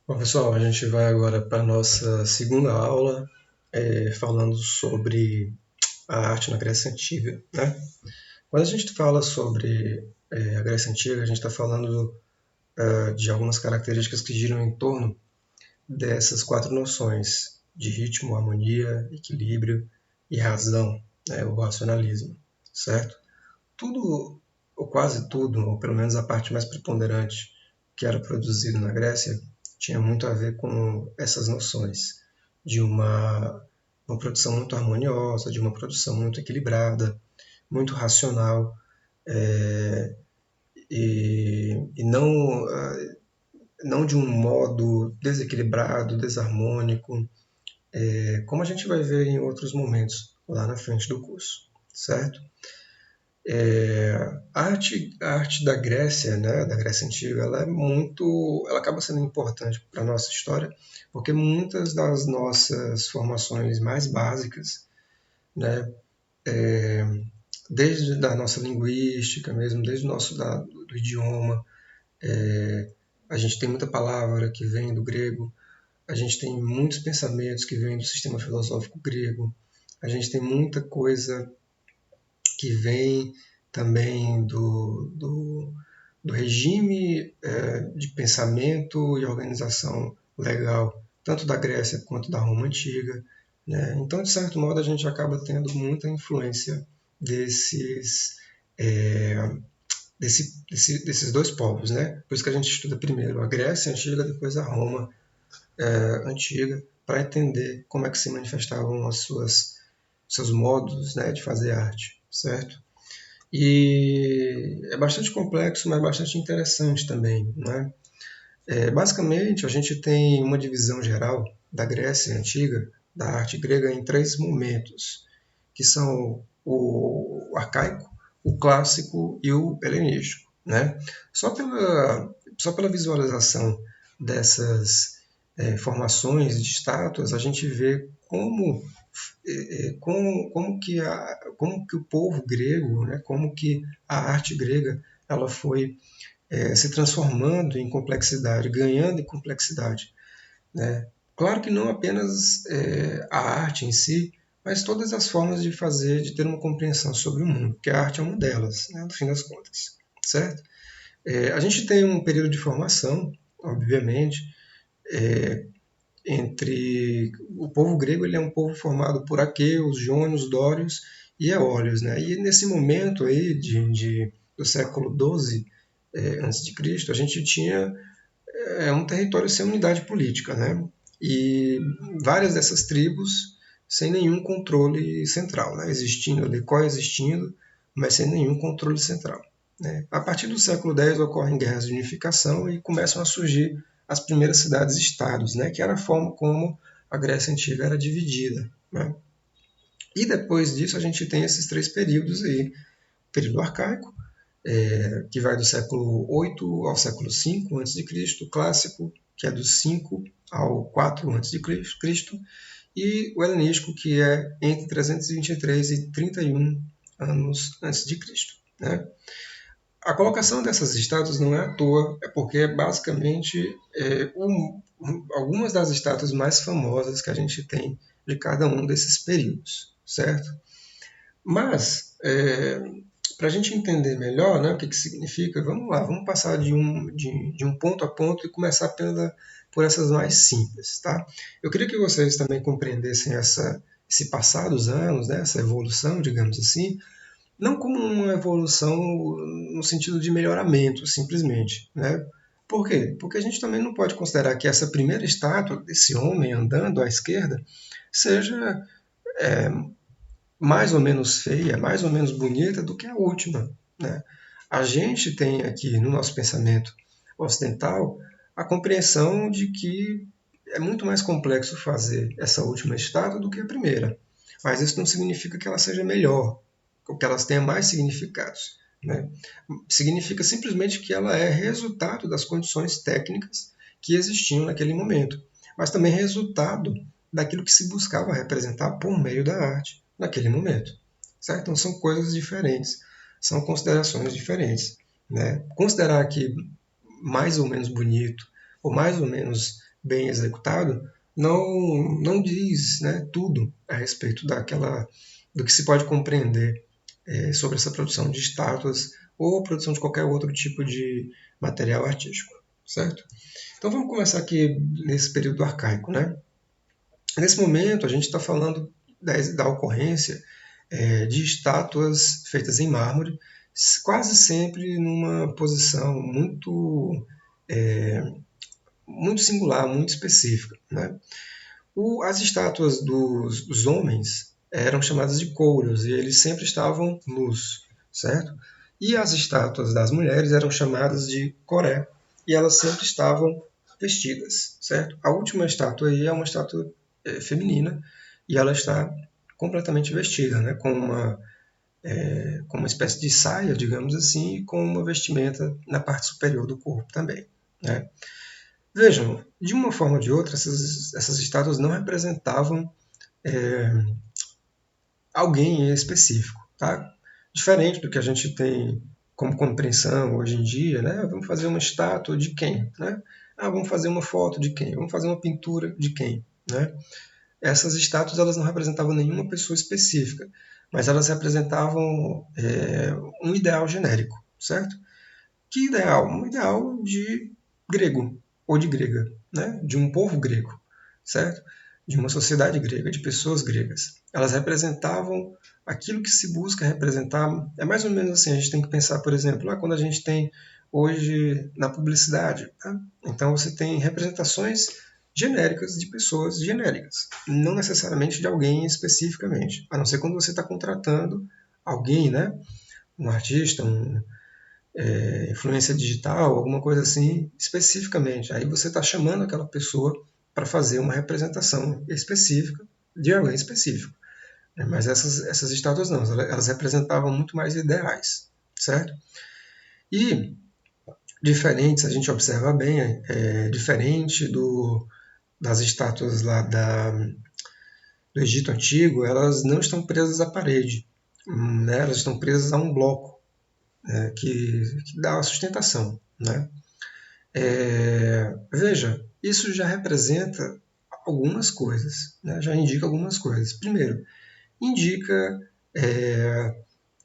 Bom, pessoal, a gente vai agora para a nossa segunda aula, falando sobre a arte na Grécia Antiga, né? Quando a gente fala sobre a Grécia Antiga, a gente está falando de algumas características que giram em torno dessas quatro noções de ritmo, harmonia, equilíbrio e razão, né? O racionalismo, certo? Tudo, ou quase tudo, ou pelo menos a parte mais preponderante que era produzido na Grécia, tinha muito a ver com essas noções de uma produção muito harmoniosa, de uma produção muito equilibrada, muito racional, e não, não de um modo desequilibrado, desarmônico, como a gente vai ver em outros momentos lá na frente do curso, certo? A arte da Grécia, né, da Grécia Antiga, ela acaba sendo importante para a nossa história, porque muitas das nossas formações mais básicas, né, desde a nossa linguística mesmo, desde o do idioma, a gente tem muita palavra que vem do grego, a gente tem muitos pensamentos que vêm do sistema filosófico grego, a gente tem muita coisa que vem também do regime de pensamento e organização legal, tanto da Grécia quanto da Roma Antiga. Né? Então, de certo modo, a gente acaba tendo muita influência desses, é, desses dois povos. Né? Por isso que a gente estuda primeiro a Grécia Antiga, depois a Roma Antiga, para entender como é que se manifestavam seus modos, né, de fazer arte, certo? E é bastante complexo, mas bastante interessante também. Né? Basicamente, a gente tem uma divisão geral da Grécia Antiga, da arte grega, em três momentos, que são o arcaico, o clássico e o helenístico. Né? Só, pela, só pela visualização dessas formações de estátuas, a gente vê como que o povo grego, né, como que a arte grega ela foi se transformando em complexidade, ganhando em complexidade. Né? Claro que não apenas a arte em si, mas todas as formas de fazer, de ter uma compreensão sobre o mundo, porque a arte é uma delas, né, no fim das contas, certo? A gente tem um período de formação, obviamente, entre o povo grego, ele é um povo formado por aqueus, jônios, dórios e eólios, né? E nesse momento aí do século XII antes de Cristo, a gente tinha um território sem unidade política, né? E várias dessas tribos sem nenhum controle central, né? Existindo ali, coexistindo, mas sem nenhum controle central. Né? A partir do século X ocorrem guerras de unificação e começam a surgir as primeiras cidades-estados, né? Que era a forma como a Grécia Antiga era dividida. Né? E depois disso a gente tem esses três períodos aí, o período arcaico, que vai do século VIII ao século V a.C., o clássico, que é do 5 ao 4 a.C., e o helenístico, que é entre 323 e 31 anos antes de Cristo. Né? A colocação dessas estátuas não é à toa, é porque basicamente algumas das estátuas mais famosas que a gente tem de cada um desses períodos, certo? Mas, para a gente entender melhor, né, o que significa, vamos lá, vamos passar de um ponto a ponto e começar por essas mais simples. Tá? Eu queria que vocês também compreendessem esse passar dos anos, né, essa evolução, digamos assim, não como uma evolução no sentido de melhoramento, simplesmente. Né? Por quê? Porque a gente também não pode considerar que essa primeira estátua desse homem andando à esquerda seja mais ou menos feia, mais ou menos bonita do que a última. Né? A gente tem aqui no nosso pensamento ocidental a compreensão de que é muito mais complexo fazer essa última estátua do que a primeira. Mas isso não significa que ela seja melhor, ou que ela tenha mais significados. Né? Significa simplesmente que ela é resultado das condições técnicas que existiam naquele momento, mas também resultado daquilo que se buscava representar por meio da arte naquele momento. Certo? Então são coisas diferentes, são considerações diferentes. Né? Considerar que mais ou menos bonito ou mais ou menos bem executado, não diz, né, tudo a respeito do que se pode compreender sobre essa produção de estátuas ou a produção de qualquer outro tipo de material artístico, certo? Então vamos começar aqui nesse período arcaico, né? Nesse momento a gente está falando da ocorrência de estátuas feitas em mármore, quase sempre numa posição muito singular, muito específica, né? As estátuas dos homens eram chamadas de couros e eles sempre estavam nus, certo? E as estátuas das mulheres eram chamadas de coré e elas sempre estavam vestidas, certo? A última estátua aí é uma estátua feminina e ela está completamente vestida, né? Com uma espécie de saia, digamos assim, e com uma vestimenta na parte superior do corpo também, né? Vejam, de uma forma ou de outra, essas estátuas não representavam é, alguém em específico, tá? Diferente do que a gente tem como compreensão hoje em dia, né? Vamos fazer uma estátua de quem, né? Vamos fazer uma foto de quem? Vamos fazer uma pintura de quem, né? Essas estátuas elas não representavam nenhuma pessoa específica, mas elas representavam um ideal genérico, certo? Que ideal? Um ideal de grego ou de grega, né? De um povo grego, certo? De uma sociedade grega, de pessoas gregas. Elas representavam aquilo que se busca representar. É mais ou menos assim, a gente tem que pensar, por exemplo, quando a gente tem hoje na publicidade. Tá? Então você tem representações genéricas de pessoas genéricas, não necessariamente de alguém especificamente, a não ser quando você está contratando alguém, né? Um artista, influência digital, alguma coisa assim, especificamente. Aí você está chamando aquela pessoa para fazer uma representação específica de alguém específico. Mas essas estátuas não, elas representavam muito mais ideais, certo? E diferentes, a gente observa bem, diferente das estátuas lá do Egito Antigo, elas não estão presas à parede, né? Elas estão presas a um bloco, que dá a sustentação, né? Veja, isso já representa algumas coisas, né? Já indica algumas coisas. Primeiro, indica é,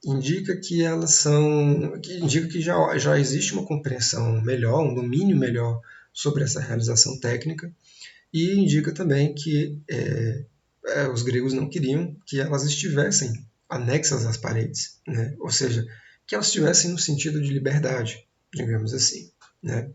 indica que elas são, indica que já existe uma compreensão melhor, um domínio melhor sobre essa realização técnica e indica também que os gregos não queriam que elas estivessem anexas às paredes, né? Ou seja, que elas estivessem no sentido de liberdade, digamos assim, né?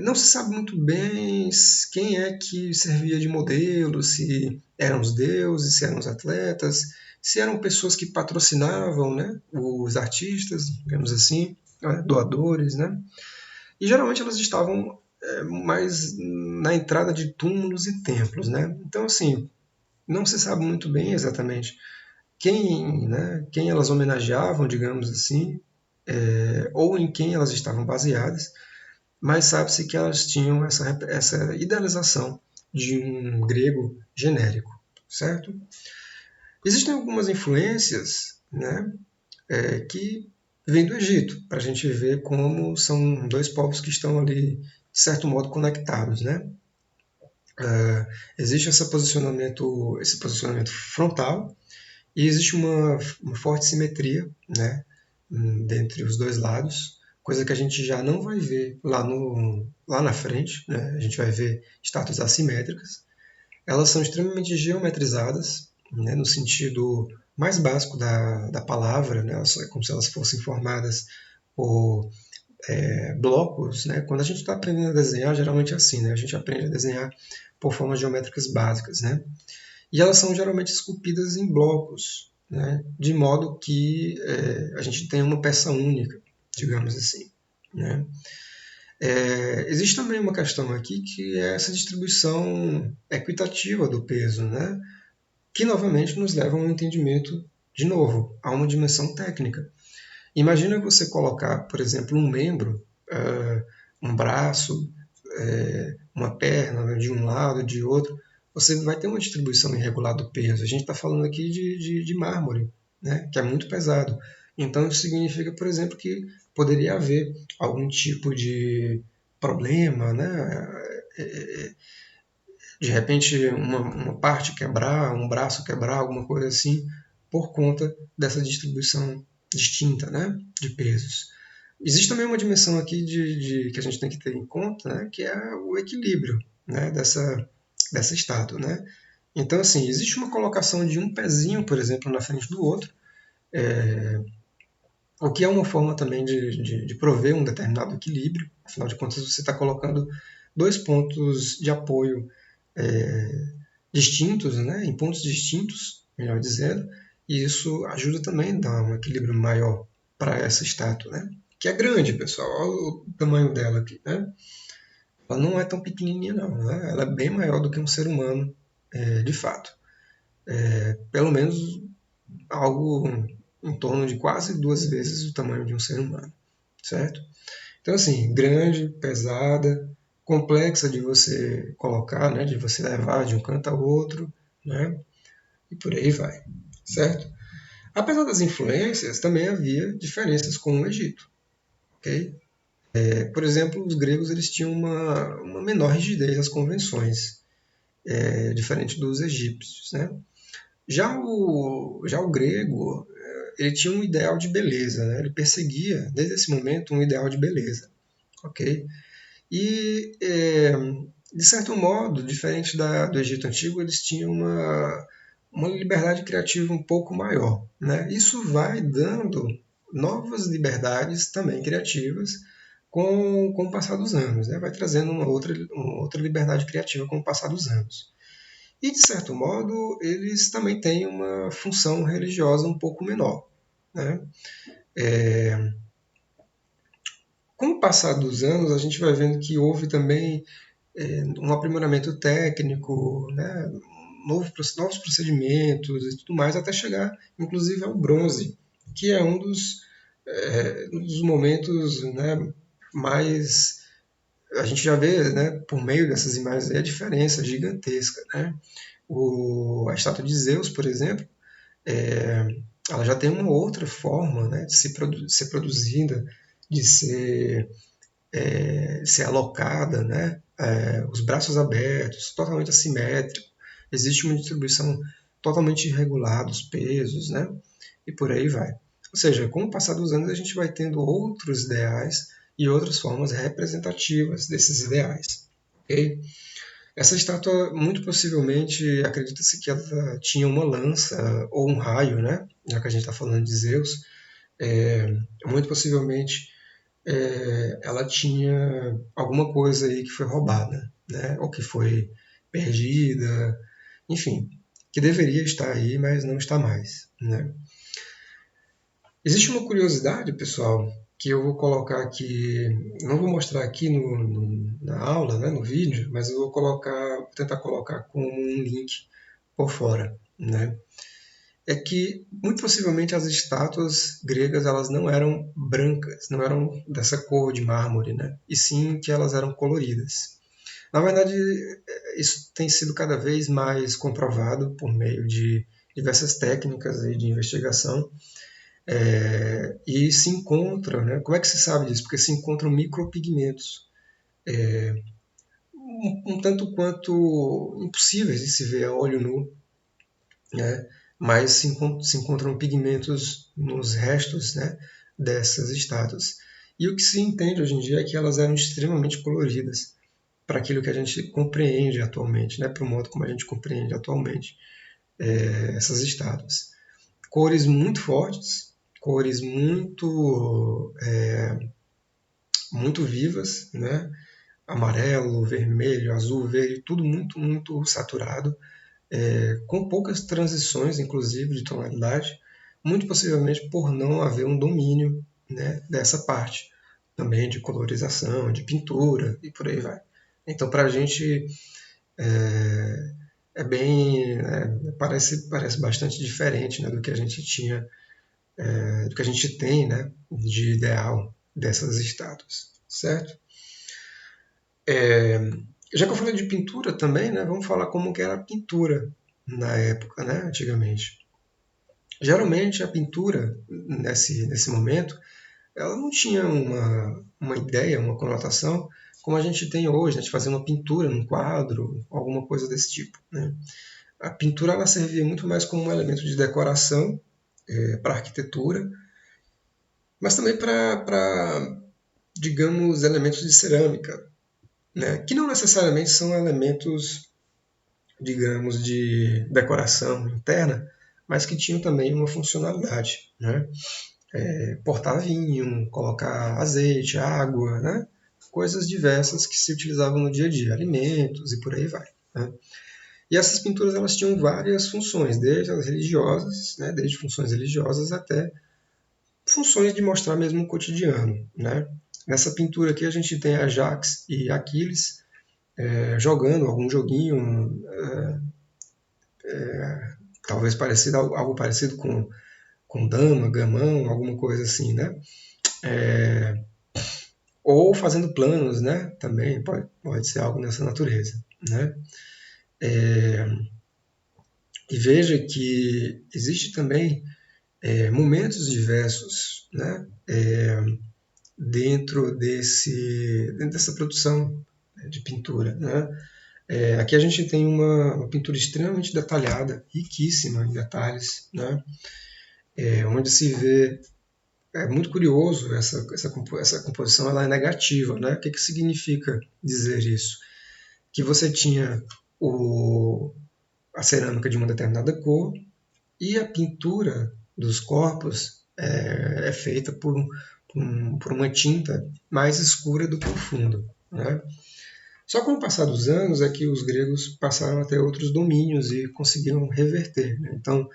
Não se sabe muito bem quem é que servia de modelo, se eram os deuses, se eram os atletas, se eram pessoas que patrocinavam, né, os artistas, digamos assim, né, doadores, né? E geralmente elas estavam mais na entrada de túmulos e templos, né? Então, assim, não se sabe muito bem exatamente quem elas homenageavam, digamos assim, ou em quem elas estavam baseadas, mas sabe-se que elas tinham essa idealização de um grego genérico, certo? Existem algumas influências, né, que vêm do Egito, para a gente ver como são dois povos que estão ali, de certo modo, conectados, né? Existe esse posicionamento frontal e existe uma forte simetria, né, dentre os dois lados, coisa que a gente já não vai ver lá na frente, né? A gente vai ver estátuas assimétricas. Elas são extremamente geometrizadas, né, no sentido mais básico da palavra, né? É como se elas fossem formadas por blocos. Né? Quando a gente está aprendendo a desenhar, geralmente é assim, né? A gente aprende a desenhar por formas geométricas básicas, né? E elas são geralmente esculpidas em blocos, né? De modo que a gente tenha uma peça única, digamos assim, né? Existe também uma questão aqui que é essa distribuição equitativa do peso, né? Que novamente nos leva a um entendimento, de novo, a uma dimensão técnica. Imagina você colocar, por exemplo, um membro, um braço, uma perna de um lado, de outro, você vai ter uma distribuição irregular do peso. A gente está falando aqui de mármore, né, que é muito pesado. Então isso significa, por exemplo, que poderia haver algum tipo de problema, né? De repente uma parte quebrar, um braço quebrar, alguma coisa assim, por conta dessa distribuição distinta, né, de pesos. Existe também uma dimensão aqui que a gente tem que ter em conta, né, que é o equilíbrio, né, dessa estátua, né. Então, assim, existe uma colocação de um pezinho, por exemplo, na frente do outro, o que é uma forma também de prover um determinado equilíbrio. Afinal de contas, você está colocando dois pontos de apoio distintos, né, em pontos distintos, melhor dizendo, e isso ajuda também a dar um equilíbrio maior para essa estátua, né, que é grande, pessoal. Olha o tamanho dela aqui, né? Ela não é tão pequenininha, não, né? Ela é bem maior do que um ser humano, de fato. Pelo menos algo em torno de quase 2 vezes o tamanho de um ser humano, certo? Então, assim, grande, pesada, complexa de você colocar, né, de você levar de um canto ao outro, né, e por aí vai, certo? Apesar das influências, também havia diferenças com o Egito, ok? Por exemplo, os gregos eles tinham uma menor rigidez às convenções, diferente dos egípcios, né? Já o grego, ele tinha um ideal de beleza, né? Ele perseguia, desde esse momento, um ideal de beleza, ok? E, de certo modo, diferente do Egito Antigo, eles tinham uma liberdade criativa um pouco maior, né? Isso vai dando novas liberdades também criativas com o passar dos anos, né? Vai trazendo uma outra liberdade criativa com o passar dos anos. E, de certo modo, eles também têm uma função religiosa um pouco menor, né? Com o passar dos anos, a gente vai vendo que houve também um aprimoramento técnico, né? Novos procedimentos e tudo mais, até chegar, inclusive, ao bronze, que é um dos momentos, né, mais. A gente já vê, né, por meio dessas imagens a diferença gigantesca, né? A estátua de Zeus, por exemplo, é, ela já tem uma outra forma, né, de ser produzida, de ser alocada, né, os braços abertos, totalmente assimétrico, existe uma distribuição totalmente irregular dos pesos, né, e por aí vai. Ou seja, com o passar dos anos a gente vai tendo outros ideais e outras formas representativas desses ideais. Okay? Essa estátua, muito possivelmente, acredita-se que ela tinha uma lança ou um raio, né? Já que a gente está falando de Zeus, muito possivelmente ela tinha alguma coisa aí que foi roubada, né? Ou que foi perdida, enfim, que deveria estar aí, mas não está mais, né? Existe uma curiosidade, pessoal, que eu vou colocar aqui, não vou mostrar aqui na aula, né, no vídeo, mas eu vou tentar colocar como um link por fora, né? É que muito possivelmente as estátuas gregas elas não eram brancas, não eram dessa cor de mármore, né? E sim que elas eram coloridas. Na verdade, isso tem sido cada vez mais comprovado por meio de diversas técnicas aí de investigação, e se encontra, né? Como é que se sabe disso? Porque se encontram micropigmentos, um tanto quanto impossíveis de se ver a olho nu, né? Mas se encontram pigmentos nos restos, né, dessas estátuas. E o que se entende hoje em dia é que elas eram extremamente coloridas para aquilo que a gente compreende atualmente, né, para o modo como a gente compreende atualmente essas estátuas. Cores muito fortes, cores muito vivas, né? Amarelo, vermelho, azul, verde, tudo muito, muito saturado, com poucas transições, inclusive, de tonalidade, muito possivelmente por não haver um domínio, né, dessa parte, também de colorização, de pintura e por aí vai. Então, para a gente é bem, parece bastante diferente, né, do que a gente tinha, do que a gente tem, né, de ideal dessas estátuas, certo? Já que eu falei de pintura também, né, vamos falar como que era a pintura na época, né, antigamente. Geralmente a pintura, nesse momento, ela não tinha uma ideia, uma conotação como a gente tem hoje, né, de fazer uma pintura num quadro, alguma coisa desse tipo, né? A pintura ela servia muito mais como um elemento de decoração para arquitetura, mas também para, digamos, elementos de cerâmica, né? Que não necessariamente são elementos, digamos, de decoração interna, mas que tinham também uma funcionalidade, né? Portar vinho, colocar azeite, água, né? Coisas diversas que se utilizavam no dia a dia, alimentos e por aí vai, né? E essas pinturas elas tinham várias funções, desde as religiosas, né? Desde funções religiosas até funções de mostrar mesmo o cotidiano, né? Nessa pintura aqui a gente tem Ajax e Aquiles jogando algum joguinho, talvez parecido, algo parecido com dama, gamão, alguma coisa assim, né? Ou fazendo planos, né? Também pode ser algo nessa natureza, né? E veja que existe também momentos diversos, né? Dentro dessa produção, né, de pintura, né? Aqui a gente tem uma pintura extremamente detalhada, riquíssima em detalhes, né? Onde se vê, é muito curioso, essa composição ela é negativa, né? O que significa dizer isso? Que você tinha a cerâmica de uma determinada cor e a pintura dos corpos é feita por uma tinta mais escura do que o fundo, né? Só com o passar dos anos é que os gregos passaram a ter outros domínios e conseguiram reverter, né? Então,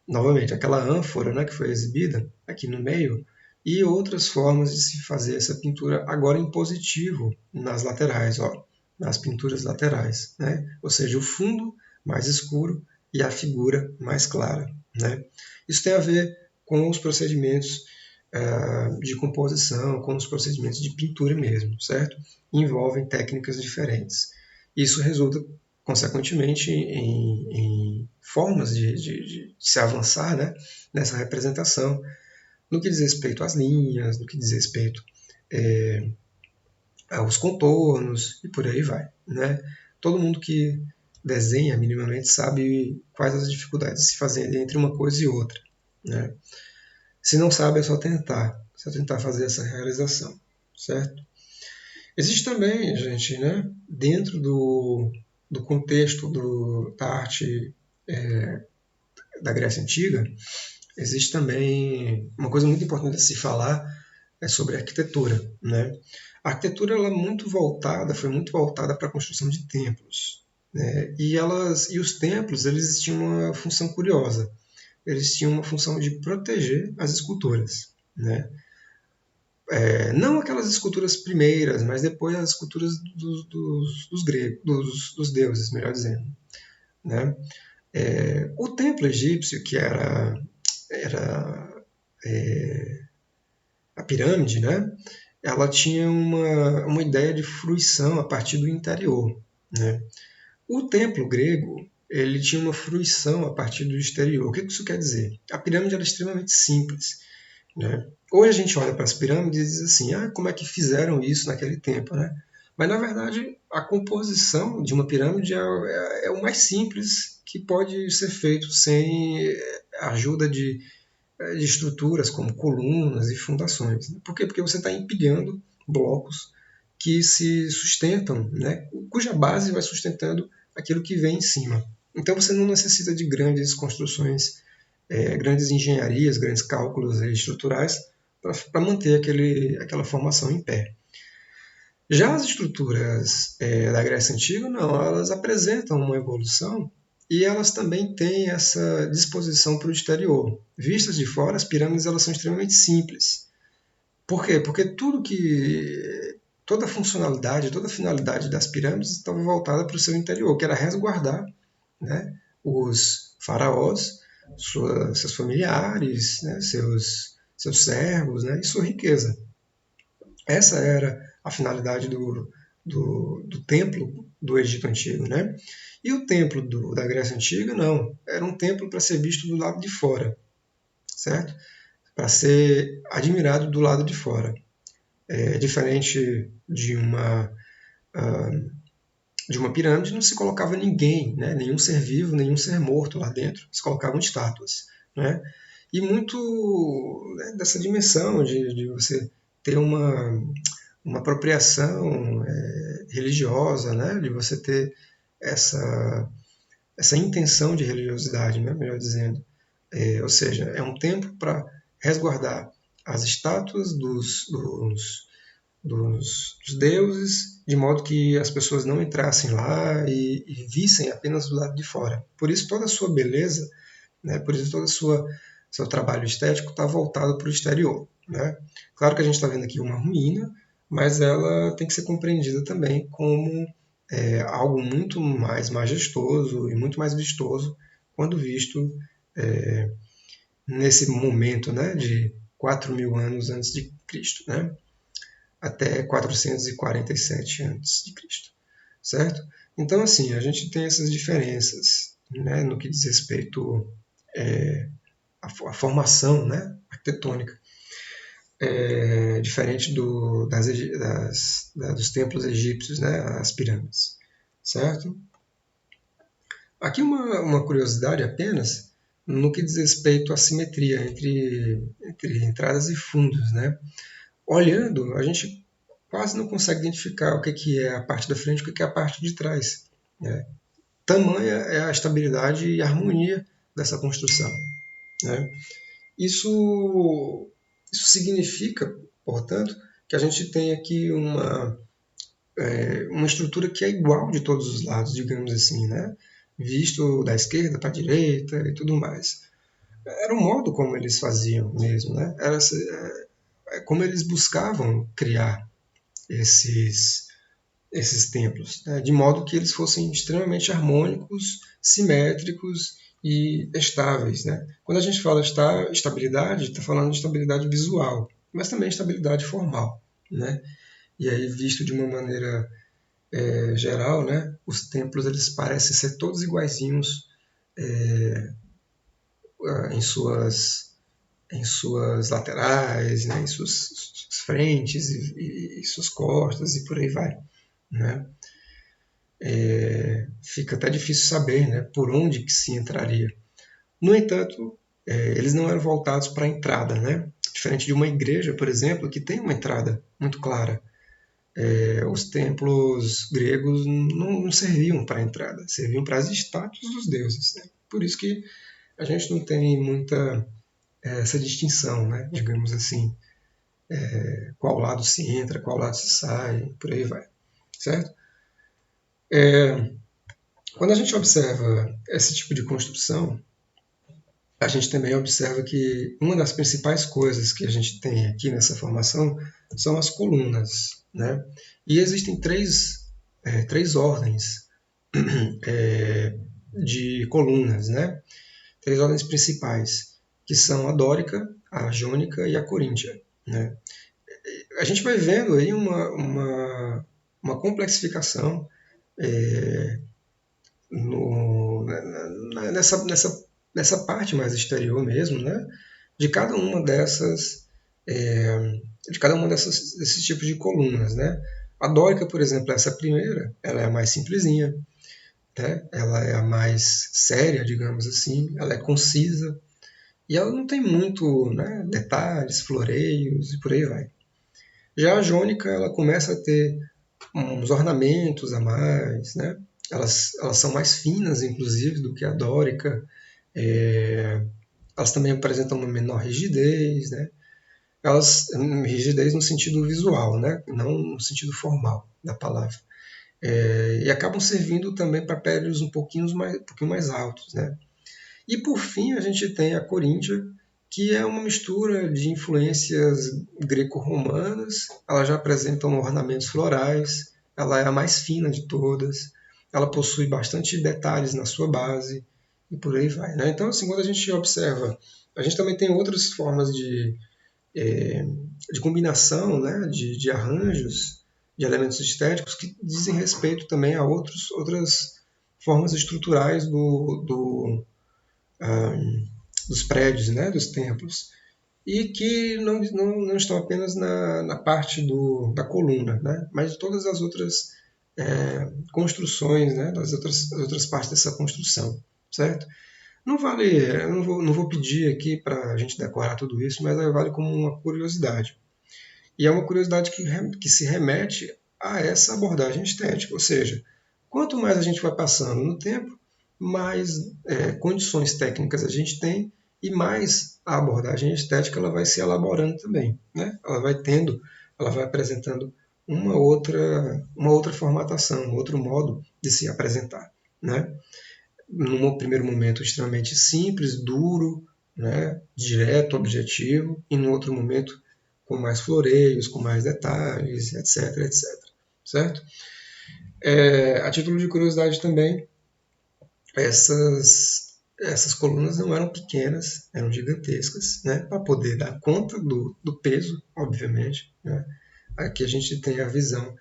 novamente, aquela ânfora, né, que foi exibida aqui no meio, e outras formas de se fazer essa pintura agora em positivo nas laterais, ó, nas pinturas laterais, né? Ou seja, o fundo mais escuro e a figura mais clara, né? Isso tem a ver com os procedimentos de composição, com os procedimentos de pintura mesmo, certo? Envolvem técnicas diferentes. Isso resulta, consequentemente, em formas de se avançar, né, nessa representação, no que diz respeito às linhas, no que diz respeito aos contornos e por aí vai, né? Todo mundo que desenha minimamente sabe quais as dificuldades de se fazer entre uma coisa e outra, né? Se não sabe, é só tentar fazer essa realização, certo? Existe também, gente, né, dentro do contexto da arte da Grécia Antiga, existe também uma coisa muito importante de se falar sobre a arquitetura, né? A arquitetura ela foi muito voltada para a construção de templos, né? E os templos eles tinham uma função curiosa. Eles tinham uma função de proteger as esculturas, né? Não aquelas esculturas primeiras, mas depois as esculturas dos gregos, dos deuses, melhor dizendo, né? O templo egípcio, que era a pirâmide, né? Ela tinha uma ideia de fruição a partir do interior, né? O templo grego ele tinha uma fruição a partir do exterior. O que isso quer dizer? A pirâmide era extremamente simples, né? Hoje a gente olha para as pirâmides e diz assim, como é que fizeram isso naquele tempo, né? Mas na verdade a composição de uma pirâmide é o mais simples que pode ser feito sem a ajuda de estruturas como colunas e fundações. Por quê? Porque você está empilhando blocos que se sustentam, né? Cuja base vai sustentando aquilo que vem em cima. Então você não necessita de grandes construções, grandes engenharias, grandes cálculos estruturais para manter aquela formação em pé. Já as estruturas da Grécia Antiga, não, elas apresentam uma evolução e elas também têm essa disposição para o exterior. Vistas de fora, as pirâmides elas são extremamente simples. Por quê? Porque toda a funcionalidade, toda a finalidade das pirâmides estava voltada para o seu interior, que era resguardar, né, os faraós, seus familiares, né, seus servos, né, e sua riqueza. Essa era a finalidade do templo do Egito Antigo, né? E o templo da Grécia Antiga, não. Era um templo para ser visto do lado de fora, certo? Para ser admirado do lado de fora. Diferente de uma pirâmide, não se colocava ninguém, né? Nenhum ser vivo, nenhum ser morto lá dentro. Se colocavam estátuas. Né? E muito, né, dessa dimensão de você ter uma apropriação religiosa, né? De você ter essa intenção de religiosidade, né? Melhor dizendo. Ou seja, é um tempo para resguardar as estátuas dos deuses, de modo que as pessoas não entrassem lá e vissem apenas do lado de fora. Por isso toda a sua beleza, né, por isso todo o seu trabalho estético está voltado para o exterior. Né? Claro que a gente está vendo aqui uma ruína, mas ela tem que ser compreendida também como algo muito mais majestoso e muito mais vistoso quando visto nesse momento, né, de 4.000 anos antes de Cristo. Né? Até 447 a.C., certo? Então, assim, a gente tem essas diferenças, né, no que diz respeito à formação, né, arquitetônica, diferente dos templos egípcios, né, as pirâmides, certo? Aqui uma curiosidade apenas no que diz respeito à simetria entre entradas e fundos, né? Olhando, a gente quase não consegue identificar o que é a parte da frente e o que é a parte de trás. Né? Tamanha é a estabilidade e a harmonia dessa construção. Né? Isso significa, portanto, que a gente tem aqui uma estrutura que é igual de todos os lados, digamos assim, né? Visto da esquerda para a direita e tudo mais. Era o modo como eles faziam mesmo, né? Era como eles buscavam criar esses templos, né? De modo que eles fossem extremamente harmônicos, simétricos e estáveis. Né? Quando a gente fala estabilidade, está falando de estabilidade visual, mas também estabilidade formal. Né? E aí, visto de uma maneira geral, né, os templos eles parecem ser todos iguaizinhos em suas laterais, né, em suas frentes e suas costas e por aí vai. Né? Fica até difícil saber, né, por onde que se entraria. No entanto, eles não eram voltados para a entrada, né? Diferente de uma igreja, por exemplo, que tem uma entrada muito clara. Os templos gregos não serviam para a entrada, serviam para as estátuas dos deuses. Né? Por isso que a gente não tem muita essa distinção, né? Digamos assim, qual lado se entra, qual lado se sai, por aí vai. Certo? Quando a gente observa esse tipo de construção, a gente também observa que uma das principais coisas que a gente tem aqui nessa formação são as colunas. Né? E existem três ordens de colunas, né? Três ordens principais, que são a dórica, a jônica e a coríntia. Né? A gente vai vendo aí uma complexificação nessa parte mais exterior mesmo, né? De cada uma desses tipos de colunas, né? A dórica, por exemplo, essa primeira, ela é a mais simplesinha, né? Ela é a mais séria, digamos assim, ela é concisa e ela não tem muito, né, detalhes, floreios e por aí vai. Já a jônica, ela começa a ter uns ornamentos a mais, né? Elas são mais finas, inclusive, do que a dórica. Elas também apresentam uma menor rigidez, né? Rigidez no sentido visual, né? Não no sentido formal da palavra. E acabam servindo também para peles um pouquinho mais altos, né? E por fim a gente tem a coríntia, que é uma mistura de influências greco-romanas. Ela já apresenta ornamentos florais, ela é a mais fina de todas, ela possui bastante detalhes na sua base e por aí vai. Né? Então, assim, quando a gente observa, a gente também tem outras formas de combinação, né? de arranjos, de elementos estéticos que dizem respeito também a outras formas estruturais dos prédios, né, dos templos. e que não estão apenas na parte da coluna, né? Mas de todas as outras construções, né? Das outras partes dessa construção, certo? Não vale, eu não vou pedir aqui para a gente decorar tudo isso, mas vale como uma curiosidade. E é uma curiosidade que se remete a essa abordagem estética, ou seja, quanto mais a gente vai passando no tempo, mais condições técnicas a gente tem e mais a abordagem estética ela vai se elaborando também, né? Ela vai apresentando uma outra formatação, um outro modo de se apresentar, né? Num primeiro momento extremamente simples, duro, né, direto, objetivo, e no outro momento com mais floreios, com mais detalhes, etc, etc. Certo? A título de curiosidade também, essas colunas não eram pequenas, eram gigantescas, né, para poder dar conta do peso, obviamente. Né? Aqui a gente tem a visão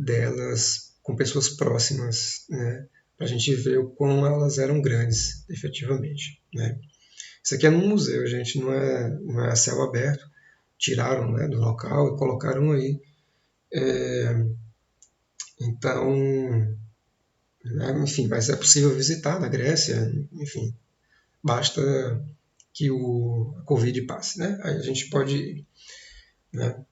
delas com pessoas próximas, né, para a gente ver o quão elas eram grandes, efetivamente. Né? Isso aqui é num museu, gente, não é a céu aberto. Tiraram, né, do local e colocaram aí. Então, né, enfim, mas é possível visitar na Grécia, enfim, basta que a Covid passe, né? Aí a gente pode ir, né?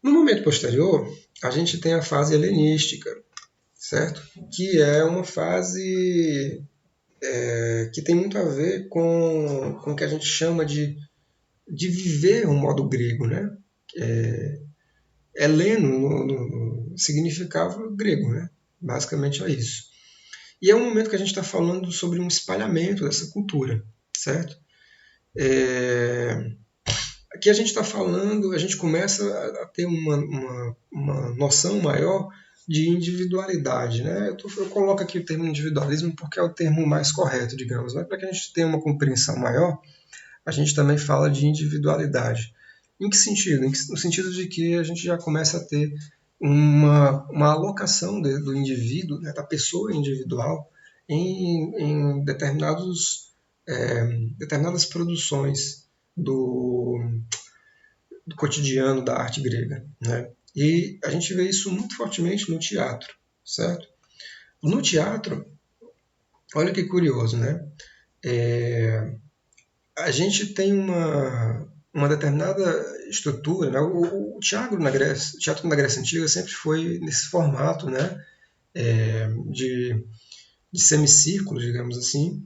No momento posterior, a gente tem a fase helenística, certo? Que é uma fase que tem muito a ver com o que a gente chama de viver um modo grego, né? Heleno significava grego, né? Basicamente é isso. E é um momento que a gente está falando sobre um espalhamento dessa cultura, certo? Aqui a gente está falando, a gente começa a ter uma noção maior de individualidade, né? Eu coloco aqui o termo individualismo porque é o termo mais correto, digamos, mas para que a gente tenha uma compreensão maior, a gente também fala de individualidade. Em que sentido? No sentido de que a gente já começa a ter uma alocação do indivíduo, né, da pessoa individual, em determinadas produções do cotidiano da arte grega. Né? E a gente vê isso muito fortemente no teatro, certo? No teatro, olha que curioso, né? A gente tem uma determinada estrutura, né? O teatro na Grécia Antiga sempre foi nesse formato, né? De semicírculo, digamos assim,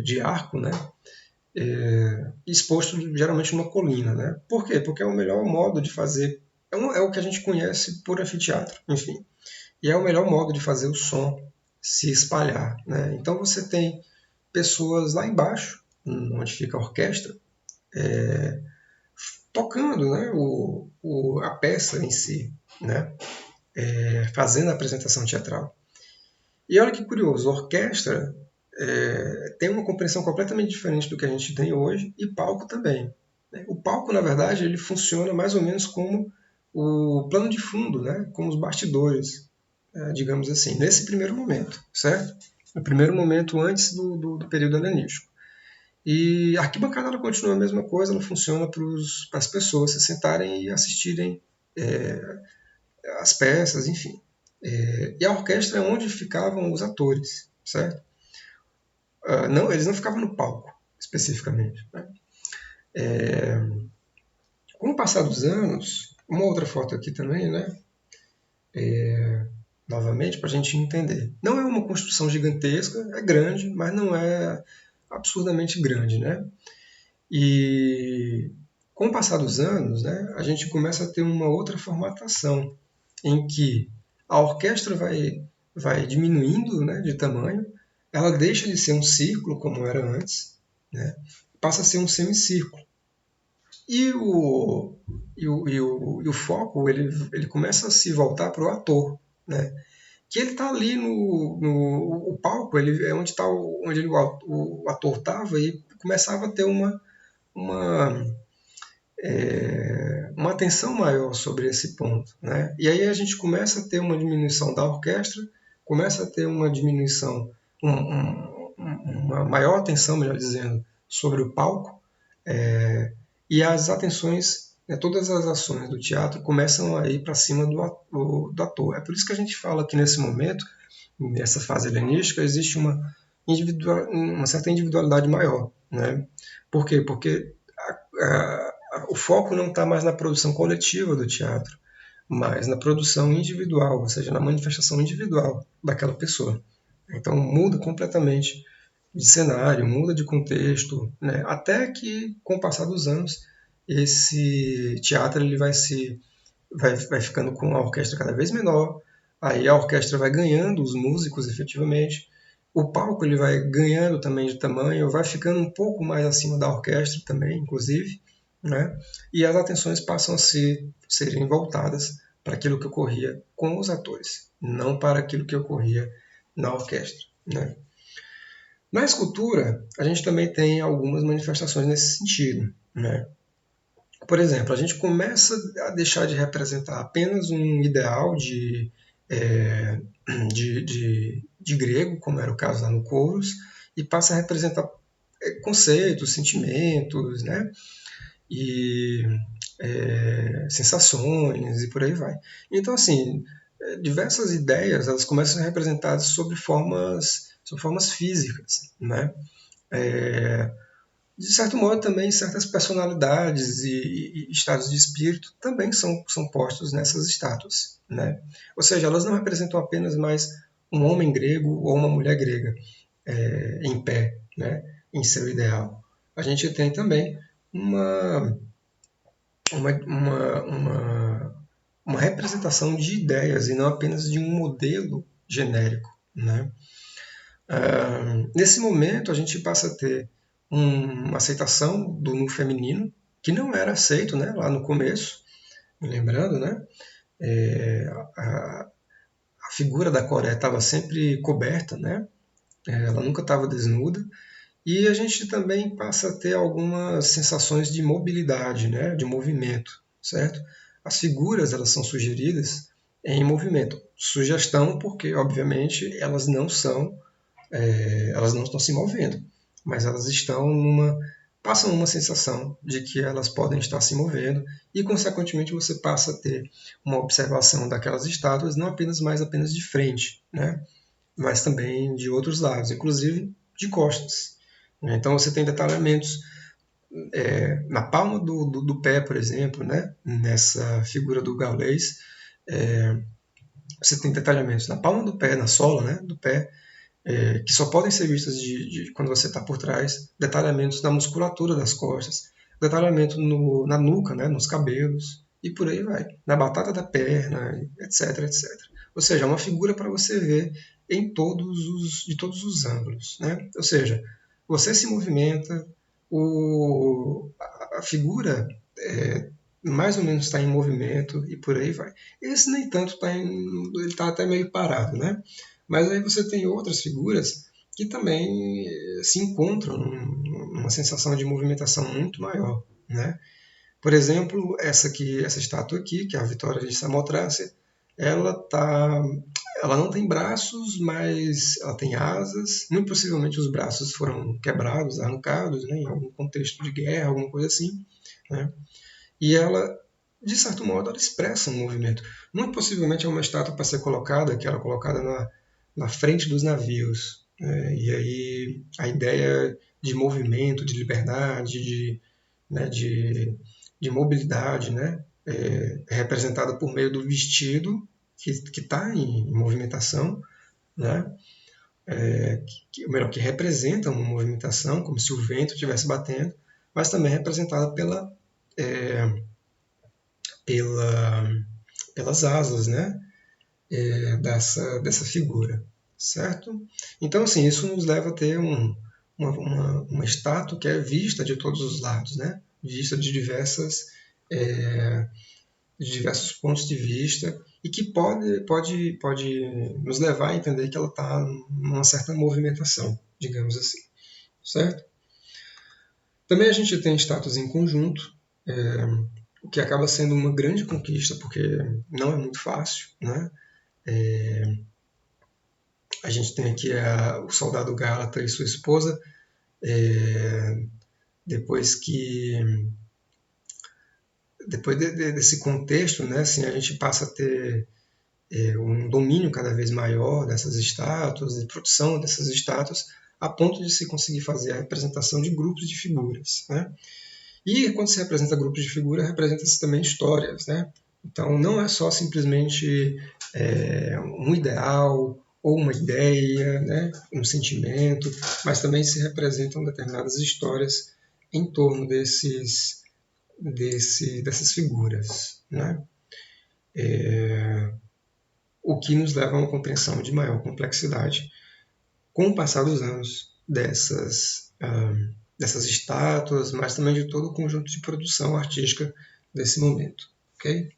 de arco, né? Exposto geralmente numa colina, né? Por quê? Porque é o melhor modo de fazer, é o que a gente conhece por anfiteatro, enfim. E é o melhor modo de fazer o som se espalhar, né? Então você tem pessoas lá embaixo, onde fica a orquestra, tocando, né, a peça em si, né, fazendo a apresentação teatral. E olha que curioso, a orquestra tem uma compreensão completamente diferente do que a gente tem hoje, e palco também. Né? O palco, na verdade, ele funciona mais ou menos como o plano de fundo, né, como os bastidores, digamos assim, nesse primeiro momento, certo? No primeiro momento antes do período helenístico. E a arquibancada ela continua a mesma coisa, ela funciona para as pessoas se sentarem e assistirem as peças, enfim. E a orquestra é onde ficavam os atores, certo? Não, eles não ficavam no palco, especificamente. Né? Com o passar dos anos, uma outra foto aqui também, né? Novamente, para a gente entender. Não é uma construção gigantesca, é grande, mas não é absurdamente grande, né? E com o passar dos anos, né, a gente começa a ter uma outra formatação, em que a orquestra vai diminuindo, né, de tamanho, ela deixa de ser um círculo, como era antes, né, passa a ser um semicírculo. E o foco ele começa a se voltar para o ator, né, que ele está ali no o palco, ele é onde, o ator estava e começava a ter uma, uma atenção maior sobre esse ponto. Né? E aí a gente começa a ter uma diminuição da orquestra, começa a ter uma diminuição, uma maior atenção, melhor dizendo, sobre o palco, E as atenções, né, todas as ações do teatro começam a ir para cima do ator. É por isso que a gente fala que nesse momento, nessa fase helenística, existe uma certa individualidade maior. Né? Por quê? Porque o foco não está mais na produção coletiva do teatro, mas na produção individual, ou seja, na manifestação individual daquela pessoa. Então muda completamente de cenário, muda de contexto, né? Até que com o passar dos anos esse teatro ele vai ficando com a orquestra cada vez menor, aí a orquestra vai ganhando os músicos efetivamente, o palco ele vai ganhando também de tamanho, vai ficando um pouco mais acima da orquestra também, inclusive, né? E as atenções passam a serem voltadas para aquilo que ocorria com os atores, não para aquilo que ocorria na orquestra, né? Na escultura, a gente também tem algumas manifestações nesse sentido, né? Por exemplo, a gente começa a deixar de representar apenas um ideal é, de grego, como era o caso lá no Chorus, e passa a representar conceitos, sentimentos, né? E sensações e por aí vai. Então, assim, diversas ideias elas começam a ser representadas sob formas físicas, né? É, de certo modo, também certas personalidades e estados de espírito também são postos nessas estátuas. Né? Ou seja, elas não representam apenas mais um homem grego ou uma mulher grega em pé, né? Em seu ideal. A gente tem também uma, uma representação de ideias e não apenas de um modelo genérico. Né? Nesse momento, a gente passa a ter uma aceitação do nu feminino, que não era aceito, né, lá no começo, lembrando, né, é, a, a figura da Coreia estava sempre coberta, né, ela nunca estava desnuda, e a gente também passa a ter algumas sensações de mobilidade, né, de movimento, certo? As figuras elas são sugeridas em movimento. Sugestão porque, obviamente, elas não estão se movendo, mas elas passam uma sensação de que elas podem estar se movendo e, consequentemente, você passa a ter uma observação daquelas estátuas não apenas de frente, né? Mas também de outros lados, inclusive de costas. Né? Então você tem detalhamentos na palma do pé, por exemplo, né? Nessa figura do gaulês, você tem detalhamentos na palma do pé, na sola, né? Do pé, que só podem ser vistas quando você está por trás, detalhamentos na musculatura das costas, detalhamento na nuca, né, nos cabelos, e por aí vai, na batata da perna, etc, etc. Ou seja, é uma figura para você ver de todos os ângulos. Né? Ou seja, você se movimenta, a figura mais ou menos está em movimento e por aí vai. Esse nem tanto ele está até meio parado, né? Mas aí você tem outras figuras que também se encontram numa sensação de movimentação muito maior, né? Por exemplo, essa estátua aqui, que é a Vitória de Samotrácia, ela tá, ela não tem braços, mas ela tem asas. Muito possivelmente os braços foram quebrados, arrancados, né, em algum contexto de guerra, alguma coisa assim, né? E ela, de certo modo, ela expressa um movimento. Muito possivelmente é uma estátua para ser colocada, que ela é colocada na frente dos navios. E aí a ideia de movimento, de liberdade, né, de mobilidade, né, é representada por meio do vestido que está em movimentação, né, ou melhor, que representa uma movimentação, como se o vento estivesse batendo, mas também é representada pela, pelas asas, né, dessa figura, certo? Então, assim, isso nos leva a ter uma estátua que é vista de todos os lados, né? Vista de diversos pontos de vista e que pode nos levar a entender que ela está numa certa movimentação, digamos assim, certo? Também a gente tem estátuas em conjunto, o que acaba sendo uma grande conquista, porque não é muito fácil, né? A gente tem aqui o soldado Gálata e sua esposa depois desse contexto, né, assim, a gente passa a ter um domínio cada vez maior dessas estátuas, de produção dessas estátuas, a ponto de se conseguir fazer a representação de grupos de figuras, né? E quando se representa grupos de figuras, representa-se também histórias, né? Então não é só simplesmente um ideal ou uma ideia, né? Um sentimento, mas também se representam determinadas histórias em torno dessas figuras, né? O que nos leva a uma compreensão de maior complexidade com o passar dos anos dessas estátuas, mas também de todo o conjunto de produção artística desse momento. Okay?